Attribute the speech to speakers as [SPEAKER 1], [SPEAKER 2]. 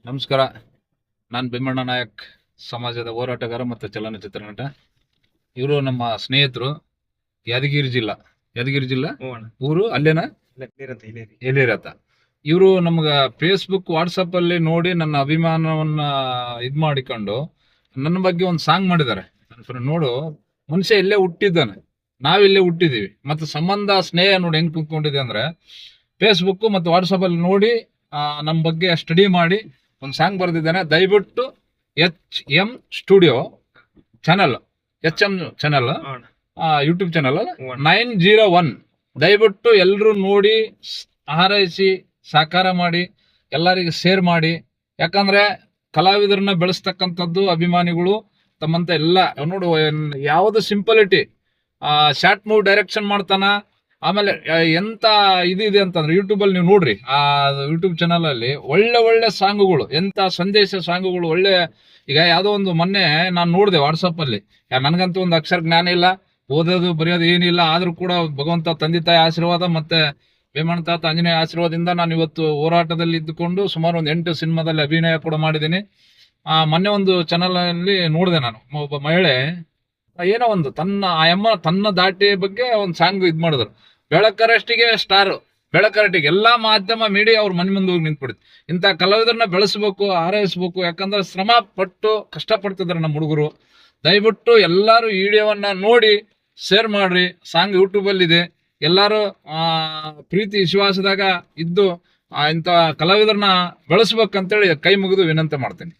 [SPEAKER 1] ನಮಸ್ಕಾರ. ನಾನು ಭೀಮಣ್ಣ ನಾಯಕ್, ಸಮಾಜದ ಹೋರಾಟಗಾರ ಮತ್ತು ಚಲನಚಿತ್ರ ನಟ. ಇವರು ನಮ್ಮ ಸ್ನೇಹಿತರು. ಯಾದಗಿರಿ ಜಿಲ್ಲಾ ಊರು ಅಲ್ಲೇನ ಎಲ್ಲಿರತ್ತ. ಇವರು ನಮ್ಗೆ ಫೇಸ್ಬುಕ್ ವಾಟ್ಸಪ್ ಅಲ್ಲಿ ನೋಡಿ ನನ್ನ ಅಭಿಮಾನವನ್ನ ಮಾಡಿಕೊಂಡು ನನ್ನ ಬಗ್ಗೆ ಒಂದು ಸಾಂಗ್ ಮಾಡಿದ್ದಾರೆ. ನೋಡು, ಮನುಷ್ಯ ಇಲ್ಲೇ ಹುಟ್ಟಿದ್ದಾನೆ, ನಾವಿಲ್ಲೇ ಹುಟ್ಟಿದೀವಿ, ಮತ್ತು ಸಂಬಂಧ ಸ್ನೇಹ ನೋಡಿ ಹೆಂಗ್ ಕುಂತ್ಕೊಂಡಿದೆ ಅಂದ್ರೆ ಫೇಸ್ಬುಕ್ ಮತ್ತು ವಾಟ್ಸಪ್ ಅಲ್ಲಿ ನೋಡಿ ನಮ್ಮ ಬಗ್ಗೆ ಸ್ಟಡಿ ಮಾಡಿ ಒಂದು ಸಾಂಗ್ ಬರೆದಿದ್ದಾನೆ. ದಯವಿಟ್ಟು HM studio channel, HM channel, YouTube channel 901. ದಯವಿಟ್ಟು ಎಲ್ಲರೂ ನೋಡಿ, ಹಾರೈಸಿ, ಸಾಕಾರ ಮಾಡಿ, ಎಲ್ಲರಿಗೆ ಶೇರ್ ಮಾಡಿ. ಯಾಕಂದ್ರೆ ಕಲಾವಿದರನ್ನ ಬೆಳೆಸ್ತಕ್ಕಂಥದ್ದು ಅಭಿಮಾನಿಗಳು ತಮ್ಮಂತ ಎಲ್ಲ. ನೋಡು, ಯಾವುದು ಸಿಂಪಲಿಟಿ, ಶಾರ್ಟ್ ಮೂವ್ ಡೈರೆಕ್ಷನ್ ಮಾಡ್ತಾನ. ಆಮೇಲೆ ಎಂತ ಇದೆ ಅಂತಂದ್ರೆ ಯೂಟ್ಯೂಬಲ್ಲಿ ನೀವು ನೋಡ್ರಿ, ಆ ಯೂಟ್ಯೂಬ್ ಚಾನಲ್ ಅಲ್ಲಿ ಒಳ್ಳೆ ಸಾಂಗುಗಳು, ಎಂತ ಸಂದೇಶ ಸಾಂಗುಗಳು ಒಳ್ಳೆ. ಈಗ ಯಾವುದೋ ಒಂದು ಮೊನ್ನೆ ನಾನು ನೋಡಿದೆ ವಾಟ್ಸಪ್ ಅಲ್ಲಿ, ನನಗಂತೂ ಒಂದು ಅಕ್ಷರ ಜ್ಞಾನ ಇಲ್ಲ, ಓದೋದು ಬರೆಯೋದು ಏನಿಲ್ಲ. ಆದ್ರೂ ಕೂಡ ಭಗವಂತ ತಂದೆ ತಾಯಿ ಆಶೀರ್ವಾದ ಮತ್ತೆ ಭೀಮಣ್ಣ ತಾತ ಆಂಜನೇಯ ಆಶೀರ್ವಾದದಿಂದ ನಾನು ಇವತ್ತು ಹೋರಾಟದಲ್ಲಿ ಇದ್ದುಕೊಂಡು ಸುಮಾರು ಒಂದು 8 ಸಿನಿಮಾದಲ್ಲಿ ಅಭಿನಯ ಕೂಡ ಮಾಡಿದ್ದೀನಿ. ಮೊನ್ನೆ ಒಂದು ಚಾನಲ್ ಅಲ್ಲಿ ನೋಡಿದೆ, ನಾನು ಒಬ್ಬ ಮಹಿಳೆ ಏನೋ ಒಂದು ತನ್ನ ದಾಟಿ ಬಗ್ಗೆ ಒಂದು ಸಾಂಗ್ ಮಾಡಿದ್ರು. ಬೆಳಕರಷ್ಟಿಗೆ ಸ್ಟಾರ್, ಬೆಳಕರಟ್ಟಿಗೆ ಎಲ್ಲಾ ಮಾಧ್ಯಮ ಮೀಡಿಯಾ ಅವ್ರ ಮನೆ ಮುಂದೆ ಹೋಗಿ ನಿಂತ್ಬಿಡುತ್ತೆ. ಇಂಥ ಕಲಾವಿದರನ್ನ ಬೆಳೆಸ್ಬೇಕು, ಹಾರೈಸ್ಬೇಕು. ಯಾಕಂದ್ರೆ ಶ್ರಮ ಪಟ್ಟು ಕಷ್ಟಪಡ್ತಿದ್ದಾರೆ ನಮ್ಮ ಹುಡುಗರು. ದಯವಿಟ್ಟು ಎಲ್ಲರೂ ಈ ವಿಡಿಯೋವನ್ನ ನೋಡಿ ಶೇರ್ ಮಾಡ್ರಿ. ಸಾಂಗ್ ಯೂಟ್ಯೂಬ್ ಅಲ್ಲಿ ಇದೆ. ಎಲ್ಲರೂ ಪ್ರೀತಿ ವಿಶ್ವಾಸದಾಗ ಇದ್ದು ಇಂಥ ಕಲಾವಿದರನ್ನ ಬೆಳೆಸ್ಬೇಕಂತೇಳಿ ಕೈ ಮುಗಿದು ವಿನಂತಿ ಮಾಡ್ತೀನಿ.